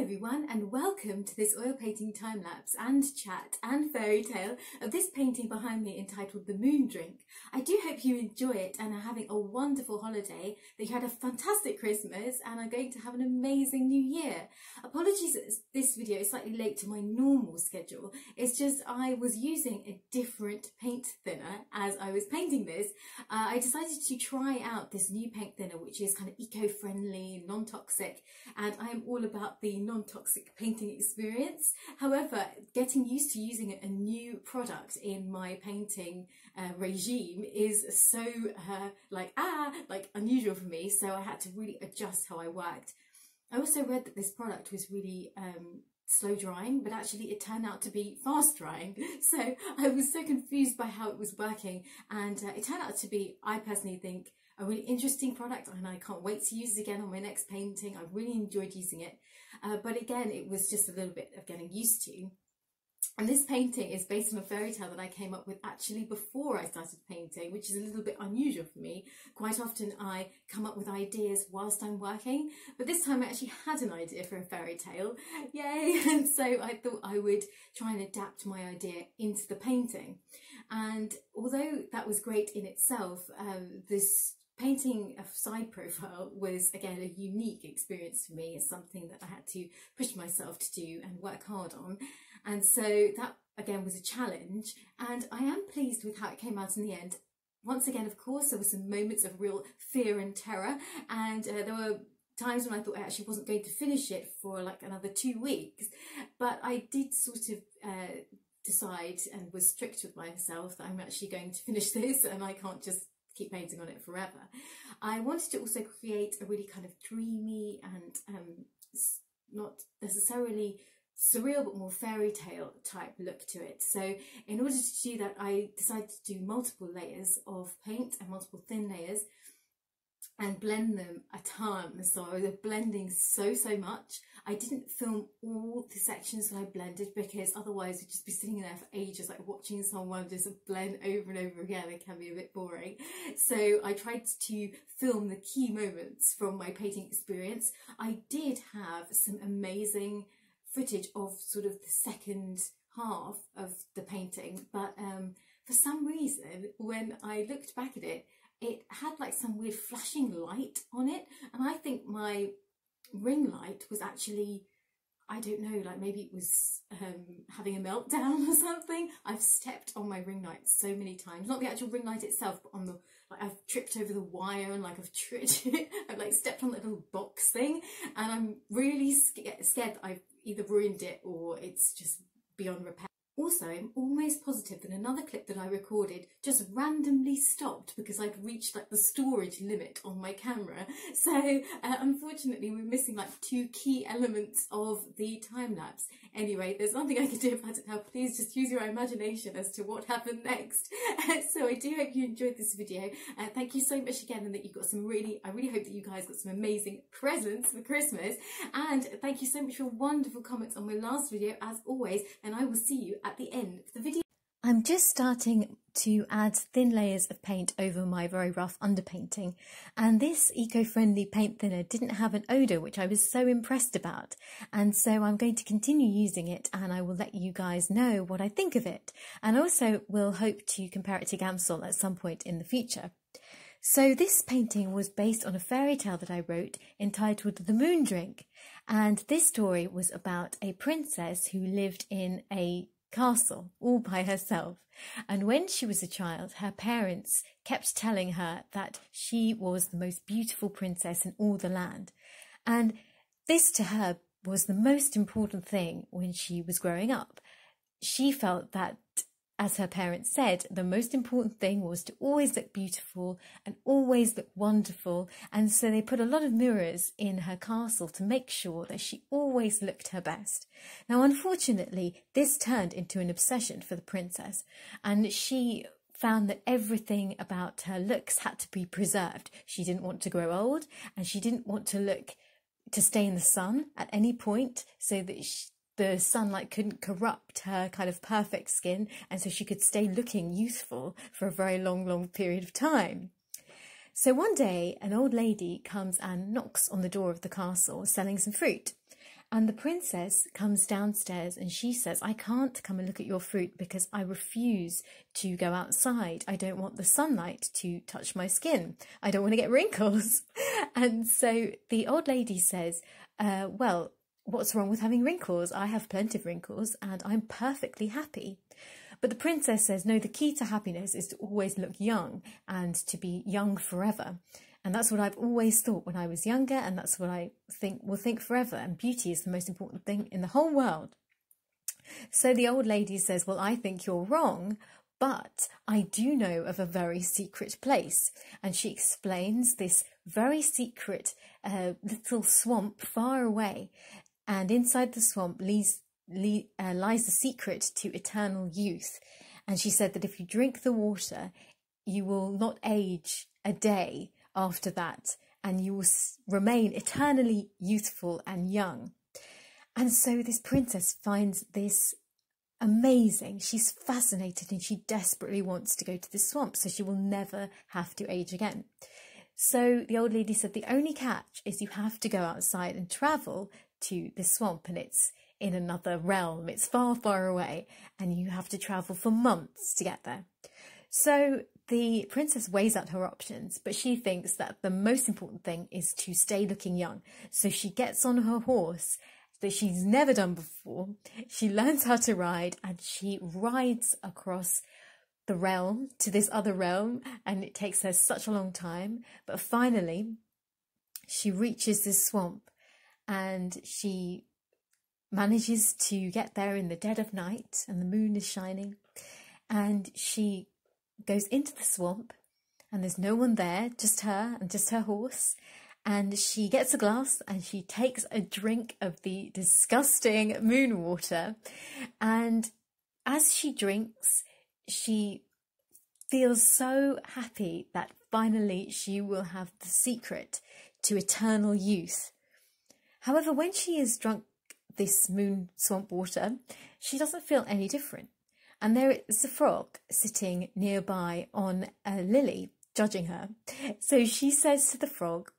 everyone, and welcome to this oil painting time lapse and chat and fairy tale of this painting behind me entitled The Moon Drink. I do hope you enjoy it and are having a wonderful holiday, that you had a fantastic Christmas and are going to have an amazing new year. Apologies that this video is slightly late to my normal schedule. It's just I was using a different paint thinner as I was painting this. I decided to try out this new paint thinner which is kind of eco-friendly, non-toxic, and I am all about the non-toxic painting experience. However, getting used to using a new product in my painting regime is so unusual for me, so I had to really adjust how I worked. I also read that this product was really slow drying, but actually it turned out to be fast drying, so I was so confused by how it was working, and it turned out to be, I personally think, a really interesting product, and I can't wait to use it again on my next painting. I really enjoyed using it, but again it was just a little bit of getting used to. And this painting is based on a fairy tale that I came up with actually before I started painting, which is a little bit unusual for me. Quite often I come up with ideas whilst I'm working, but this time I actually had an idea for a fairy tale, yay! And so I thought I would try and adapt my idea into the painting. And although that was great in itself, this painting a side profile was again a unique experience for me. It's something that I had to push myself to do and work hard on, and so that again was a challenge, and I am pleased with how it came out in the end. Once again, of course, there were some moments of real fear and terror, and there were times when I thought I actually wasn't going to finish it for like another 2 weeks, but I did sort of decide and was strict with myself that I'm actually going to finish this and I can't just keep painting on it forever. I wanted to also create a really kind of dreamy and not necessarily surreal but more fairy tale type look to it. So in order to do that, I decided to do multiple layers of paint and multiple thin layers and blend them a ton. So I was blending so much. I didn't film all the sections that I blended because otherwise I'd just be sitting there for ages, like watching someone just blend over and over again. It can be a bit boring. So I tried to film the key moments from my painting experience. I did have some amazing footage of sort of the second half of the painting, but for some reason when I looked back at it, it had like some weird flashing light on it, and I think my ring light was actually, I don't know, like maybe it was having a meltdown or something. I've stepped on my ring light so many times, not the actual ring light itself, but on the, like, I've tripped over the wire and like I've like stepped on that little box thing, and I'm really scared that I've either ruined it or it's just beyond repair. Also, I'm almost positive that another clip that I recorded just randomly stopped because I'd reached like the storage limit on my camera. So unfortunately we're missing like 2 key elements of the time lapse. Anyway, there's nothing I can do about it now. Please just use your imagination as to what happened next. So I do hope you enjoyed this video. Thank you so much again, and that you got some I really hope that you guys got some amazing presents for Christmas. And thank you so much for wonderful comments on my last video as always, and I will see you at the end of the video. I'm just starting to add thin layers of paint over my very rough underpainting, and this eco-friendly paint thinner didn't have an odour, which I was so impressed about, and so I'm going to continue using it, and I will let you guys know what I think of it, and also will hope to compare it to Gamsol at some point in the future. So this painting was based on a fairy tale that I wrote entitled The Moon Drink, and this story was about a princess who lived in a castle all by herself, and when she was a child her parents kept telling her that she was the most beautiful princess in all the land, and this to her was the most important thing when she was growing up. She felt that, as her parents said, the most important thing was to always look beautiful and always look wonderful, and so they put a lot of mirrors in her castle to make sure that she always looked her best. Now, unfortunately, this turned into an obsession for the princess, and she found that everything about her looks had to be preserved. She didn't want to grow old, and she didn't want to stay in the sun at any point, so that the sunlight couldn't corrupt her kind of perfect skin, and so she could stay looking youthful for a very long period of time. So one day an old lady comes and knocks on the door of the castle selling some fruit, And the princess comes downstairs and she says, I can't come and look at your fruit because I refuse to go outside. I don't want the sunlight to touch my skin. I don't want to get wrinkles. And so the old lady says, well, what's wrong with having wrinkles? I have plenty of wrinkles and I'm perfectly happy. But the princess says, no, the key to happiness is to always look young and to be young forever. And that's what I've always thought when I was younger, and that's what I will think forever. And beauty is the most important thing in the whole world. So the old lady says, well, I think you're wrong, but I do know of a very secret place. And she explains this very secret little swamp far away. And inside the swamp lies the secret to eternal youth. And she said that if you drink the water, you will not age a day after that, and you will remain eternally youthful and young. And so this princess finds this amazing. She's fascinated and she desperately wants to go to this swamp so she will never have to age again. So the old lady said the only catch is you have to go outside and travel to this swamp, and it's in another realm. It's far, far away, and you have to travel for months to get there. So the princess weighs out her options, but she thinks that the most important thing is to stay looking young. So she gets on her horse that she's never done before. She learns how to ride and she rides across the realm to this other realm, and it takes her such a long time. But finally, she reaches this swamp and she manages to get there in the dead of night and the moon is shining, and she goes into the swamp and there's no one there, just her and just her horse. And she gets a glass and she takes a drink of the disgusting moon water. And as she drinks, she feels so happy that finally she will have the secret to eternal youth. However, when she has drunk this moon swamp water, she doesn't feel any different. And there is a frog sitting nearby on a lily, judging her. So she says to the frog,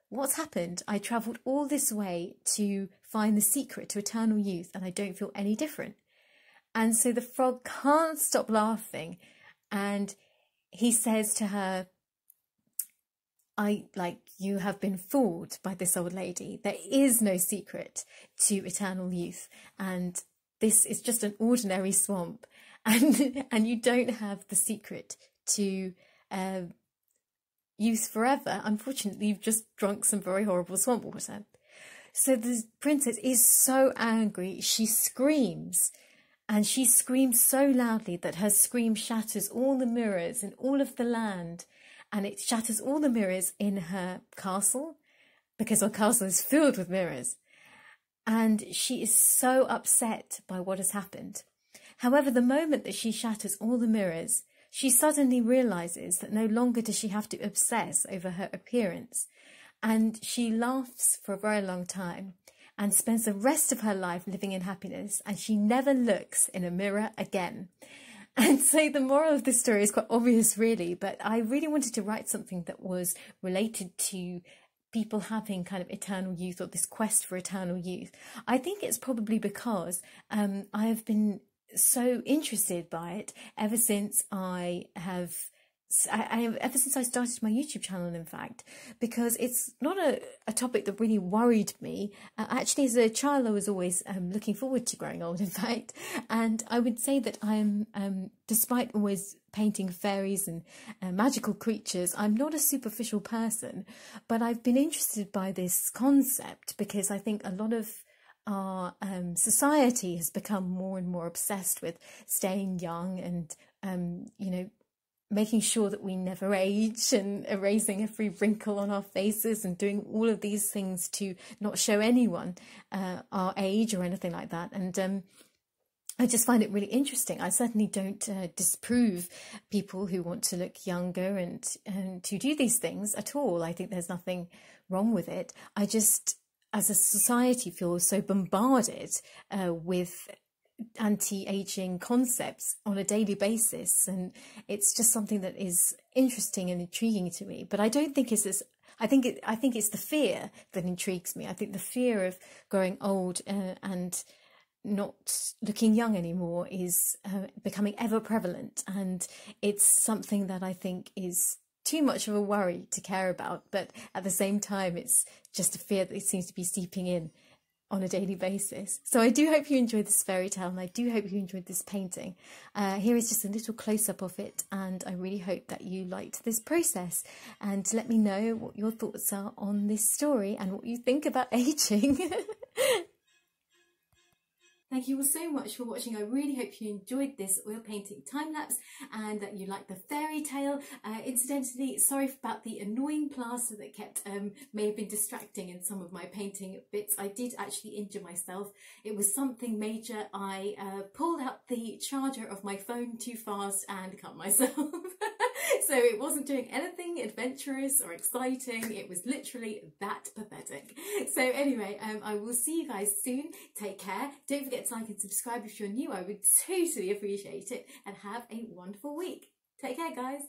what's happened? I travelled all this way to find the secret to eternal youth and I don't feel any different. And so the frog can't stop laughing, and he says to her, you have been fooled by this old lady. There is no secret to eternal youth, and this is just an ordinary swamp. And you don't have the secret to youth forever. Unfortunately, you've just drunk some very horrible swamp water. So the princess is so angry, she screams. And she screams so loudly that her scream shatters all the mirrors in all of the land. And it shatters all the mirrors in her castle, because her castle is filled with mirrors. And she is so upset by what has happened. However, the moment that she shatters all the mirrors, she suddenly realises that no longer does she have to obsess over her appearance. And she laughs for a very long time and spends the rest of her life living in happiness, and she never looks in a mirror again. And so the moral of this story is quite obvious, really, but I really wanted to write something that was related to people having kind of eternal youth, or this quest for eternal youth. I think it's probably because I have been so interested by it ever since ever since I started my YouTube channel, in fact, because it's not a topic that really worried me. Actually, as a child, I was always looking forward to growing old, in fact. And I would say that I'm, despite always painting fairies and magical creatures, I'm not a superficial person, but I've been interested by this concept because I think a lot of our society has become more and more obsessed with staying young and, making sure that we never age and erasing every wrinkle on our faces and doing all of these things to not show anyone our age or anything like that. And I just find it really interesting. I certainly don't disprove people who want to look younger and to do these things at all. I think there's nothing wrong with it. I just, as a society, feel so bombarded with anti-aging concepts on a daily basis, and it's just something that is interesting and intriguing to me. But I don't think it's as I think it's the fear that intrigues me. I think the fear of growing old and not looking young anymore is becoming ever prevalent, and it's something that I think is too much of a worry to care about, but at the same time it's just a fear that seems to be seeping in on a daily basis. So I do hope you enjoyed this fairy tale, and I do hope you enjoyed this painting. Here is just a little close-up of it, and I really hope that you liked this process. And let me know what your thoughts are on this story and what you think about aging. Thank you all so much for watching. I really hope you enjoyed this oil painting time lapse and that you liked the fairy tale. Incidentally, sorry about the annoying plaster that kept may have been distracting in some of my painting bits. I did actually injure myself. It was something major. I pulled out the charger of my phone too fast and cut myself. So it wasn't doing anything adventurous or exciting. It was literally that pathetic. So anyway, I will see you guys soon. Take care. Don't forget to like and subscribe if you're new. I would totally appreciate it. And have a wonderful week. Take care, guys.